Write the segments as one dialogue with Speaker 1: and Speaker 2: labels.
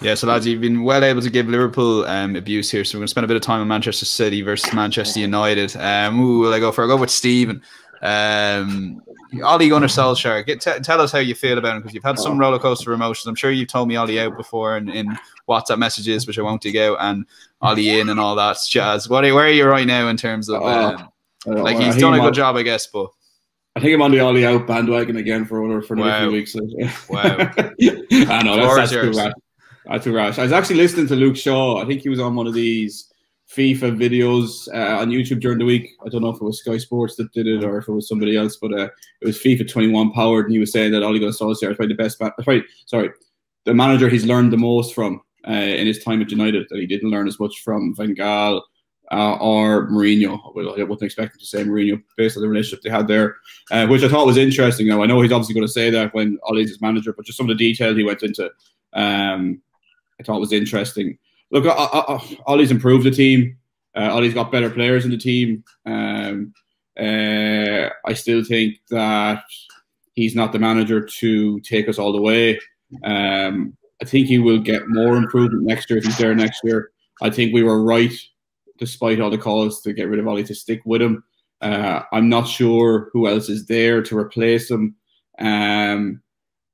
Speaker 1: Yeah, so lads, you've been well able to give Liverpool abuse here. So we're going to spend a bit of time on Manchester City versus Manchester United. Who will I go for? I'll go with Stephen. Ole Gunnar Solskjaer. Tell us how you feel about him, because you've had some roller coaster emotions. I'm sure you've told me Ole out before in WhatsApp messages, which I won't dig out, and Ole in and all that jazz. Where are you right now in terms of like, he's done a good job, I guess, but
Speaker 2: I think I'm on the Ollie out bandwagon again for another few weeks.
Speaker 1: Wow.
Speaker 2: I know that's too rash. That's too rash. I was actually listening to Luke Shaw. I think he was on one of these FIFA videos on YouTube during the week. I don't know if it was Sky Sports that did it or if it was somebody else, but it was FIFA 21 powered, and he was saying that Ole Gunnar Solskjaer is probably the manager he's learned the most from in his time at United, that he didn't learn as much from Van Gaal or Mourinho. Well, I wasn't expecting to say Mourinho based on the relationship they had there, which I thought was interesting. Now, I know he's obviously going to say that when Ole's his manager, but just some of the detail he went into, I thought was interesting. Look, Ole's improved the team. Ole's got better players in the team. I still think that he's not the manager to take us all the way. I think he will get more improvement next year if he's there next year. I think we were right, despite all the calls to get rid of Ole, to stick with him. I'm not sure who else is there to replace him. And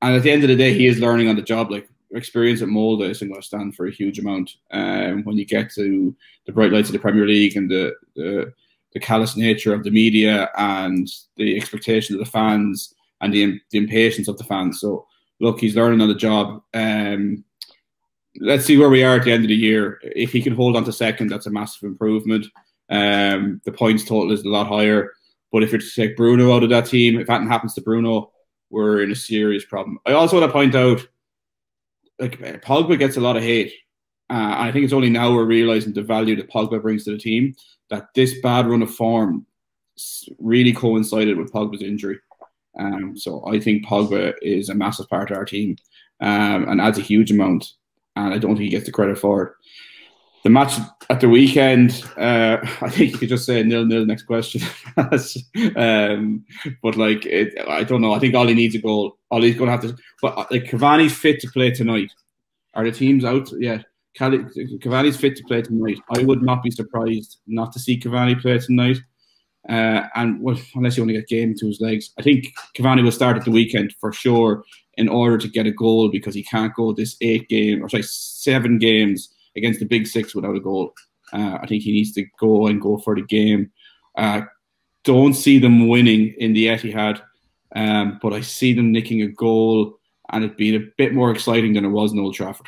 Speaker 2: at the end of the day, he is learning on the job. Like, experience at Molde isn't going to stand for a huge amount. When you get to the bright lights of the Premier League and the callous nature of the media and the expectation of the fans and the impatience of the fans. So, look, he's learning on the job. Let's see where we are at the end of the year. If he can hold on to second, that's a massive improvement. The points total is a lot higher. But if you're to take Bruno out of that team, if that happens to Bruno, we're in a serious problem. I also want to point out, like, Pogba gets a lot of hate. I think it's only now we're realising the value that Pogba brings to the team, that this bad run of form really coincided with Pogba's injury. So I think Pogba is a massive part of our team and adds a huge amount. And I don't think he gets the credit for it. The match at the weekend, I think you could just say 0-0 next question. But like, I don't know. I think Ole needs a goal. Ole's going to have to. But like, Cavani's fit to play tonight. Are the teams out? Yeah. Cavani's fit to play tonight. I would not be surprised not to see Cavani play tonight. Unless you only get game to his legs. I think Cavani will start at the weekend for sure in order to get a goal, because he can't go this 7 games against the big six without a goal. I think he needs to go for the game. Don't see them winning in the Etihad, but I see them nicking a goal and it being a bit more exciting than it was in Old Trafford.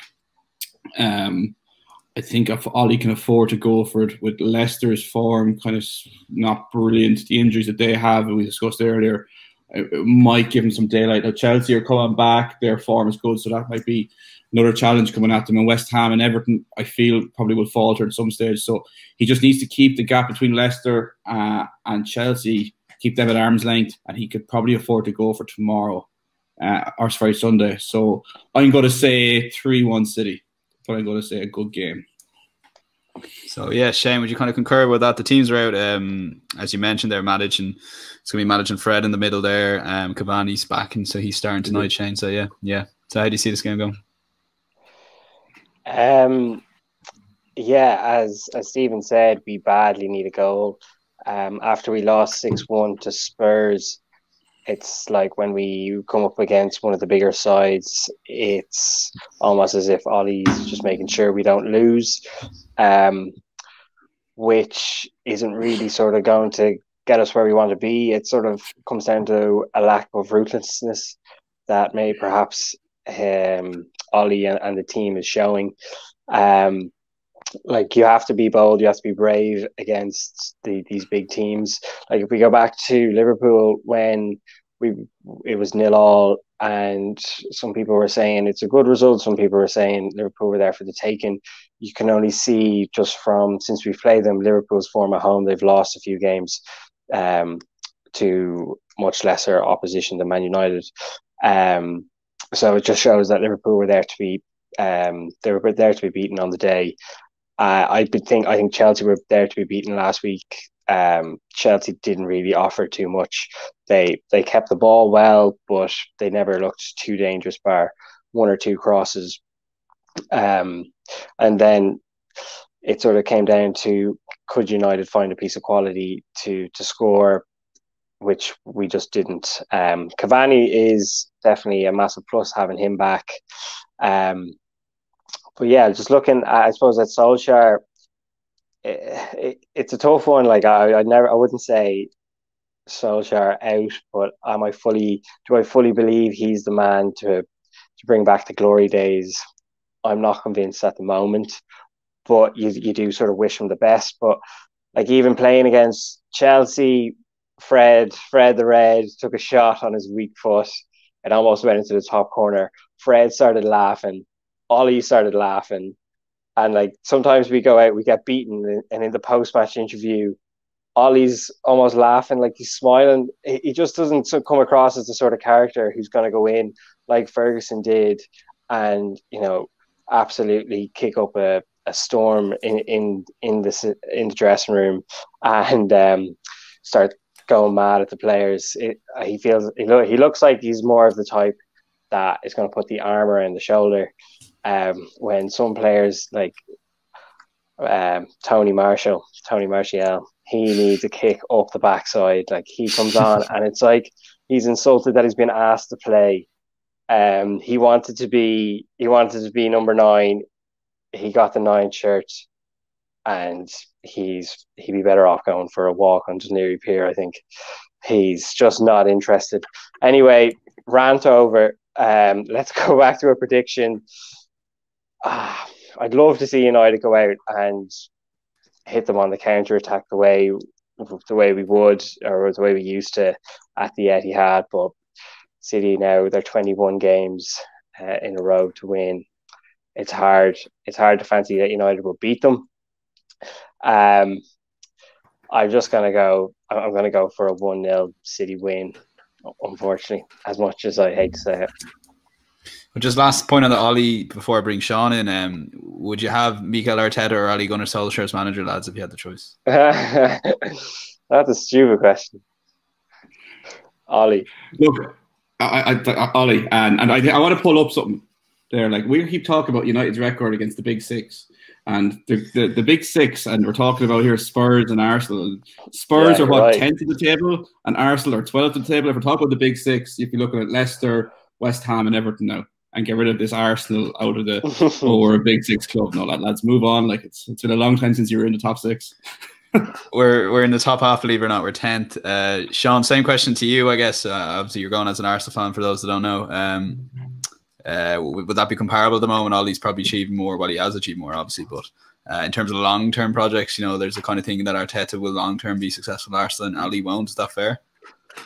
Speaker 2: I think if Ole can afford to go for it, with Leicester's form kind of not brilliant, the injuries that they have, and we discussed earlier, it might give them some daylight. Now, Chelsea are coming back, their form is good, so that might be another challenge coming at them. And West Ham and Everton, I feel, probably will falter at some stage. So he just needs to keep the gap between Leicester and Chelsea, keep them at arm's length, and he could probably afford to go for tomorrow, Sunday. So I'm going to say 3-1 City, but I'm going to say a good game.
Speaker 1: So yeah, Shane, would you kind of concur with that? The teams are out, as you mentioned, they're managing. It's going to be managing Fred in the middle there. Cavani's back, and so he's starting tonight, Shane. So yeah. So how do you see this game going?
Speaker 3: Yeah, as Stephen said, we badly need a goal. After we lost 6-1 to Spurs, it's like when we come up against one of the bigger sides, it's almost as if Ollie's just making sure we don't lose, which isn't really sort of going to get us where we want to be. It sort of comes down to a lack of ruthlessness that may perhaps Ollie and the team is showing. Like, you have to be bold, you have to be brave against these big teams. Like, if we go back to Liverpool when it was 0-0, and some people were saying it's a good result, some people were saying Liverpool were there for the taking. You can only see just from, since we've played them, Liverpool's form at home, they've lost a few games to much lesser opposition than Man United. So it just shows that Liverpool were there to be beaten on the day. I think Chelsea were there to be beaten last week. Chelsea didn't really offer too much. They kept the ball well, but they never looked too dangerous, bar one or two crosses And then it sort of came down to, could United find a piece of quality to score, which we just didn't. Cavani is definitely a massive plus, having him back. But yeah, just looking, I suppose, at Solskjaer, it's a tough one. Like I wouldn't say Solskjaer out, but do I fully believe he's the man to bring back the glory days? I'm not convinced at the moment, but you do sort of wish him the best. But like, even playing against Chelsea, Fred the Red took a shot on his weak foot and almost went into the top corner. Fred started laughing. Ollie started laughing. And like, sometimes we go out, we get beaten, and in the post-match interview, Ollie's almost laughing, like he's smiling. He just doesn't come across as the sort of character who's going to go in like Ferguson did, and absolutely kick up a storm in the dressing room, and start going mad at the players. He looks like he's more of the type that is going to put the arm around the shoulder. When some players like Tony Marshall, he needs a kick up the backside. Like, he comes on and it's like he's insulted that he's been asked to play. He wanted to be number 9. He got the 9 shirt, and he'd be better off going for a walk on Dunleary Pier. I think he's just not interested. Anyway, rant over. Let's go back to a prediction. I'd love to see United go out and hit them on the counter attack the way we would, or the way we used to at the Etihad. But City now, they're 21 games in a row to win. It's hard to fancy that United will beat them. I'm gonna go for a 1-0 City win, unfortunately, as much as I hate to say it.
Speaker 1: But just last point on the Ollie before I bring Sean in, would you have Mikel Arteta or Ole Gunnar Solskjaer as manager, lads, if you had the choice?
Speaker 3: That's a stupid question. Ollie.
Speaker 2: Look, Ollie, and I want to pull up something there. Like, we keep talking about United's record against the Big Six, and the Big Six, and we're talking about here Spurs and Arsenal. Spurs are what, 10th of the table, and Arsenal are 12th of the table. If we're talking about the Big Six, if you're looking at Leicester, West Ham, and Everton now, and get rid of this Arsenal out of the we're a Big Six club. No, lads, move on. Like, it's been a long time since you were in the top 6.
Speaker 1: We're in the top half, believe it or not. We're 10th. Sean, same question to you, I guess. Obviously, you're going as an Arsenal fan, for those that don't know. Would that be comparable at the moment? Ollie's probably achieved more. Well, he has achieved more, obviously, but in terms of long-term projects, there's the kind of thing that Arteta will long-term be successful at Arsenal and Ollie won't. Is that fair?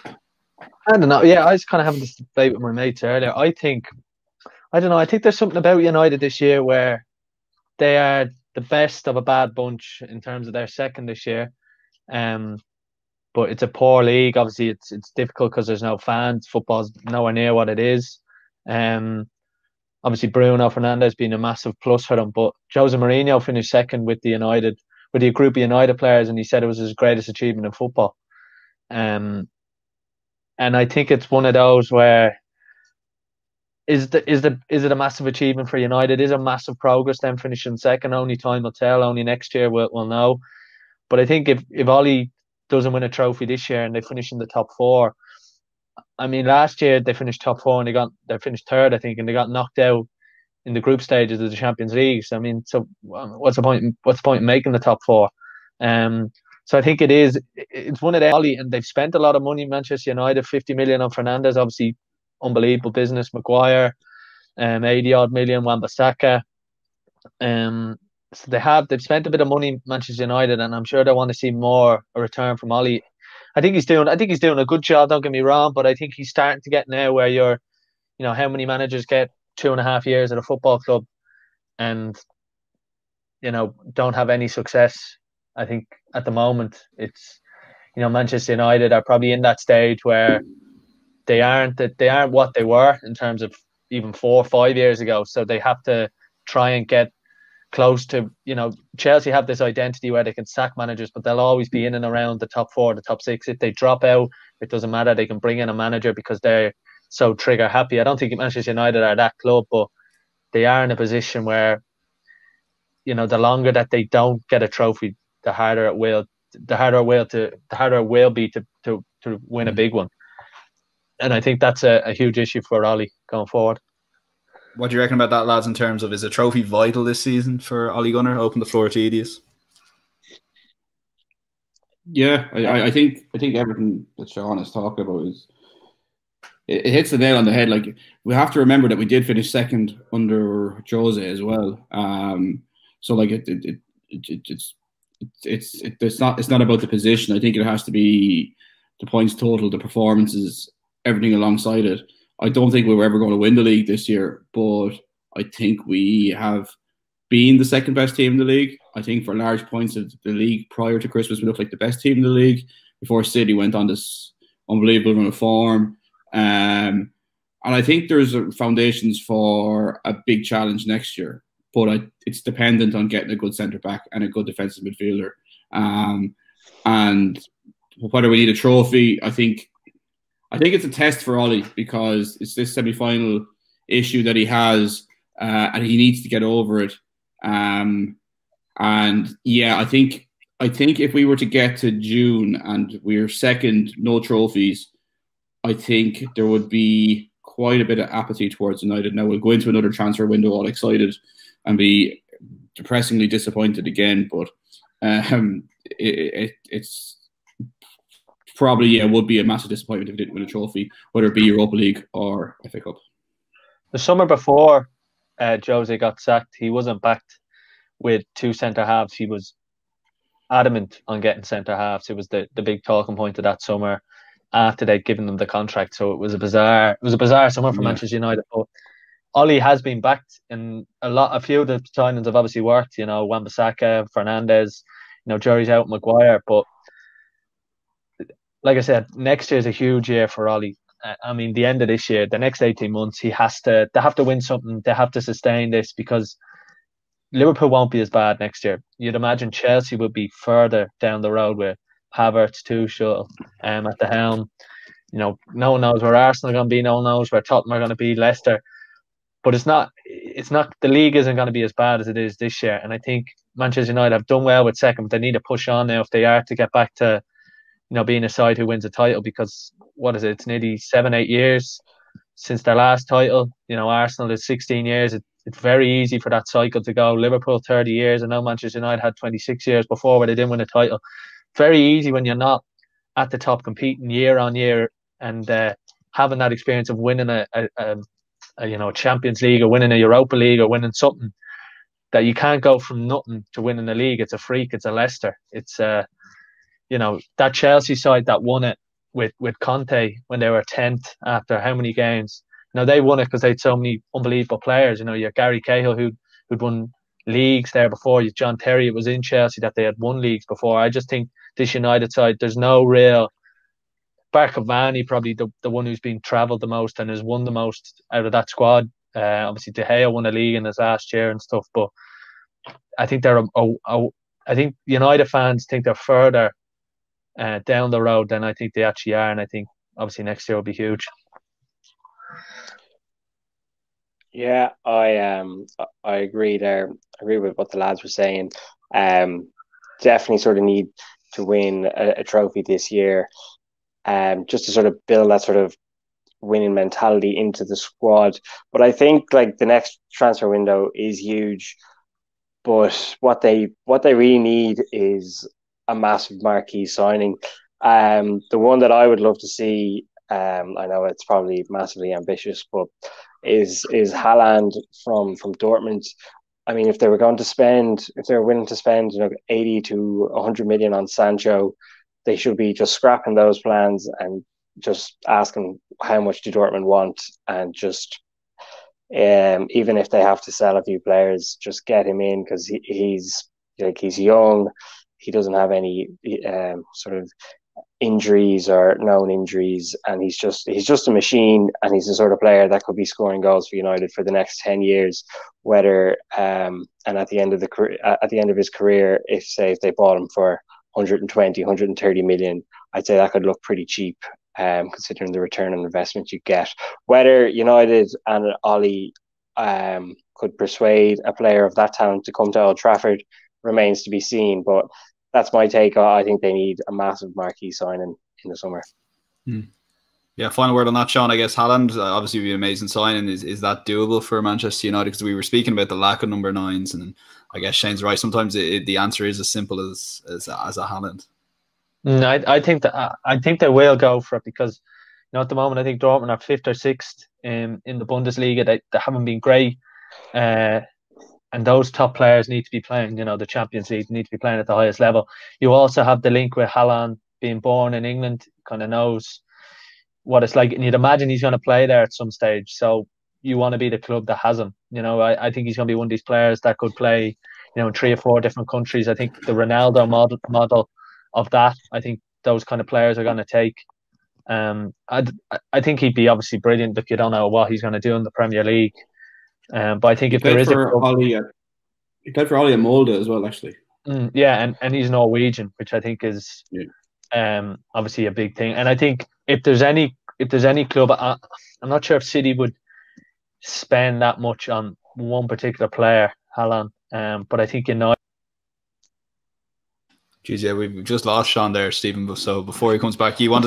Speaker 4: I don't know. Yeah, I was kind of having this debate with my mates earlier. I think there's something about United this year where they are the best of a bad bunch in terms of their second this year. But it's a poor league. Obviously, it's difficult because there's no fans. Football's nowhere near what it is. Obviously, Bruno Fernandes being a massive plus for them. But Jose Mourinho finished second with the group of United players, and he said it was his greatest achievement in football. And I think it's one of those where is it a massive achievement for United? Is it massive progress then finishing second? Only time will tell. Only next year we'll know. But I think if Ollie doesn't win a trophy this year and they finish in the top 4, I mean, last year they finished top 4 and they finished third, I think, and they got knocked out in the group stages of the Champions League. So I mean, what's the point in making the top 4? So I think it's one of the Ollie, and they've spent a lot of money. Manchester United, 50 million on Fernandes, obviously unbelievable business. Maguire, 80 odd million, Wan-Bissaka. So they've spent a bit of money, Manchester United, and I'm sure they want to see a return from Ollie. I think he's doing a good job, don't get me wrong, but I think he's starting to get now where how many managers get 2.5 years at a football club and don't have any success. I think at the moment it's Manchester United are probably in that stage where they aren't what they were in terms of even 4 or 5 years ago. So they have to try and get close to, Chelsea have this identity where they can sack managers, but they'll always be in and around the top 4, the top 6. If they drop out, it doesn't matter. They can bring in a manager because they're so trigger happy. I don't think Manchester United are that club, but they are in a position where, you know, the longer that they don't get a trophy, the harder it will be to win a big one. And I think that's a huge issue for Ole going forward.
Speaker 1: What do you reckon about that, lads, in terms of, is a trophy vital this season for Ole Gunnar? Open the floor to Edius.
Speaker 2: Yeah, I think everything that Sean is talking about is it hits the nail on the head. Like, we have to remember that we did finish second under Jose as well. So like it's not about the position. I think it has to be the points total, the performances, everything alongside it. I don't think we were ever going to win the league this year, but I think we have been the second best team in the league. I think for large points of the league prior to Christmas, we looked like the best team in the league before City went on this unbelievable run of form. And I think there's foundations for a big challenge next year, but it's dependent on getting a good centre back and a good defensive midfielder. And whether we need a trophy, I think it's a test for Ole, because it's this semi-final issue that he has, and he needs to get over it. And yeah, I think if we were to get to June and we're second, no trophies, I think there would be quite a bit of apathy towards United. Now we'll go into another transfer window all excited and be depressingly disappointed again, but it's probably, would be a massive disappointment if we didn't win a trophy, whether it be Europa League or FA Cup.
Speaker 4: The summer before Jose got sacked, he wasn't backed with two centre halves. He was adamant on getting centre halves. It was the big talking point of that summer after they'd given them the contract. So it was a bizarre summer for Manchester United. But Ole has been backed in a few of the signings have obviously worked. You know, Wan-Bissaka, Fernandes, you know, Jury's out, Maguire. But like I said, next year is a huge year for Ole. I mean, the end of this year, the next 18 months, they have to win something. They have to sustain this, because Liverpool won't be as bad next year. You'd imagine Chelsea would be further down the road with Havertz, Tuchel at the helm. You know, no one knows where Arsenal are going to be. No one knows where Tottenham are going to be, Leicester. But it's not. The league isn't going to be as bad as it is this year. And I think Manchester United have done well with second, but they need to push on now if they are to get back to, you know, being a side who wins a title, because what is it? It's nearly 7-8 years since their last title. You know, Arsenal is 16 years. It's very easy for that cycle to go. Liverpool 30 years, and now Manchester United had 26 years before where they didn't win a title. Very easy when you're not at the top competing year on year and having that experience of winning a Champions League or winning a Europa League or winning something, that you can't go from nothing to winning a league. It's a freak. It's a Leicester. It's you know, that Chelsea side that won it with Conte when they were 10th after how many games. You know, they won it because they had so many unbelievable players. You know, you have Gary Cahill who'd won leagues there before. You John Terry, it was in Chelsea that they had won leagues before. I just think this United side, there's no real. Barcavani, probably the one who's been travelled the most and has won the most out of that squad. Obviously, De Gea won a league in his last year and stuff, but I think I think United fans think they're further down the road than I think they actually are, and I think obviously next year will be huge.
Speaker 3: Yeah, I agree there. I agree with what the lads were saying. Definitely sort of need to win a trophy this year, just to sort of build that sort of winning mentality into the squad. But I think like the next transfer window is huge. But what they really need is a massive marquee signing. The one that I would love to see, I know it's probably massively ambitious, but is Haaland from Dortmund. I mean, if they were willing to spend, 80 to 100 million on Sancho, they should be just scrapping those plans and just asking how much do Dortmund want, and just even if they have to sell a few players, just get him in, because he's young, he doesn't have any sort of injuries or known injuries, and he's just a machine, and he's the sort of player that could be scoring goals for United for the next 10 years, whether and at the end of his career, if they bought him for 120, 130 million, I'd say that could look pretty cheap, considering the return on investment you get. Whether United and Ole could persuade a player of that talent to come to Old Trafford remains to be seen. But that's my take. I think they need a massive marquee signing in the summer.
Speaker 1: Yeah, final word on that, Sean. I guess Haaland obviously would be an amazing signing. Is that doable for Manchester United? Because we were speaking about the lack of number 9s, and I guess Shane's right. Sometimes the answer is as simple as a Haaland.
Speaker 4: I think they will go for it because at the moment I think Dortmund are 5th or 6th in the Bundesliga. They haven't been great, and those top players need to be playing. The Champions League, need to be playing at the highest level. You also have the link with Haaland being born in England. Kind of knows what it's like, and you'd imagine he's going to play there at some stage. So you want to be the club that has him. I think he's going to be one of these players that could play, in 3 or 4 different countries. I think the Ronaldo model of that, I think those kind of players are going to take. I think he'd be obviously brilliant. Look, you don't know what he's going to do in the Premier League, but I think if there is
Speaker 2: he played for Ole at Molde as well, actually.
Speaker 4: Yeah, and he's Norwegian, which I think is obviously a big thing. And I think if there's any club, I'm not sure if City would spend that much on one particular player, Haaland, but I think United.
Speaker 1: Geez, yeah, we've just lost Sean there, Stephen. So before he comes back, you're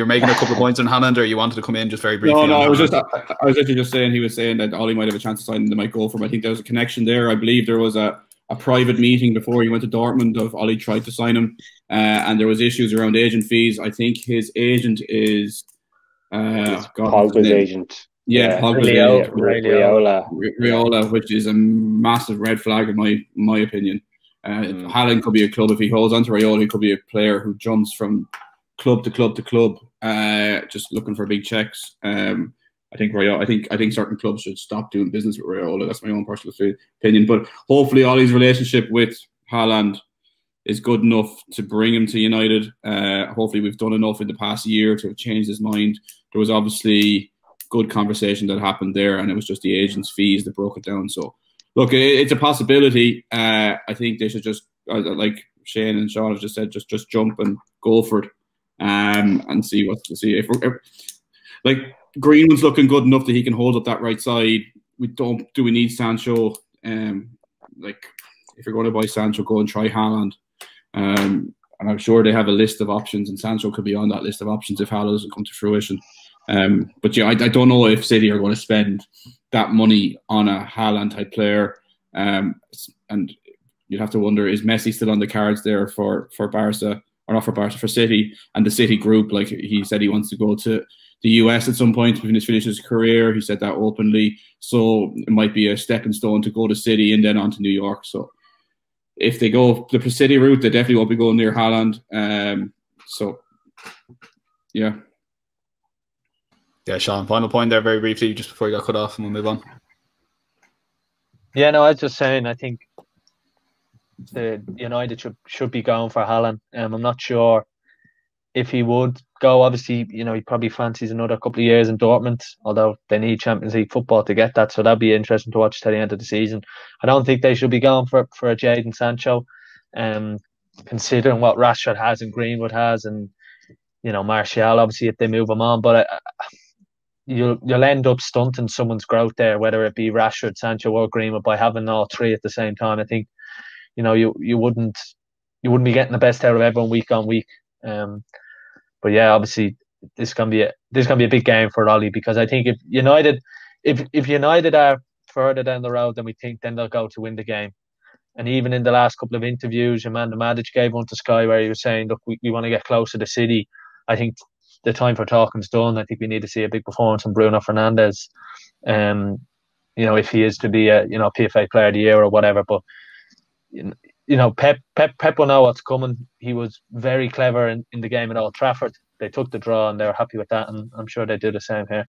Speaker 1: making a couple of points on Haaland, or you wanted to come in just very briefly?
Speaker 2: No, I was actually just saying he was saying that Ollie might have a chance to sign and they might go for him. I think there was a connection there. I believe there was a private meeting before he went to Dortmund of Ollie tried to sign him, and there was issues around agent fees. I think his agent is
Speaker 3: Pogba's agent.
Speaker 2: Yeah, Riola, which is a massive red flag in my opinion. Haaland could be a club if he holds on to Riola. He could be a player who jumps from club to club to club, just looking for big checks. I think certain clubs should stop doing business with Riola. That's my own personal opinion. But hopefully, Ollie's relationship with Haaland is good enough to bring him to United. Hopefully, we've done enough in the past year to have changed his mind. There was obviously good conversation that happened there, and it was just the agent's fees that broke it down. So, look, it's a possibility. I think they should just, like Shane and Sean have just said, just jump and go for it, and see what's to see. If like Greenwood's looking good enough that he can hold up that right side. Do we need Sancho? Like if you're going to buy Sancho, go and try Haaland. And I'm sure they have a list of options, and Sancho could be on that list of options if Haaland doesn't come to fruition. But yeah, I don't know if City are going to spend that money on a Haaland type player. And you'd have to wonder, is Messi still on the cards there for Barca, or not for Barca, for City and the City group? Like he said, he wants to go to the US at some point when he finishes his career. He said that openly. So it might be a stepping stone to go to City and then on to New York. So if they go the City route, they definitely won't be going near Haaland. So yeah.
Speaker 1: Yeah, Sean, final point there very briefly, just before you got cut off, and we'll move on.
Speaker 4: Yeah, no, I was just saying, I think the United should be going for Haaland. I'm not sure if he would go. Obviously, he probably fancies another couple of years in Dortmund, although they need Champions League football to get that, so that'd be interesting to watch till the end of the season. I don't think they should be going for a Jadon Sancho, considering what Rashford has and Greenwood has, and Martial, obviously, if they move him on. But you'll end up stunting someone's growth there, whether it be Rashford, Sancho, or Greenwood, by having all three at the same time. I think you wouldn't be getting the best out of everyone week on week. But yeah, obviously this is gonna be a big game for Ollie, because I think if United are further down the road than we think, then they'll go to win the game. And even in the last couple of interviews, Amanda Madic gave one to Sky where he was saying, look, we want to get closer to City. I think the time for talking's done. I think we need to see a big performance from Bruno Fernandes. If he is to be a PFA Player of the Year or whatever. But Pep will know what's coming. He was very clever in the game at Old Trafford. They took the draw and they were happy with that, and I'm sure they do the same here.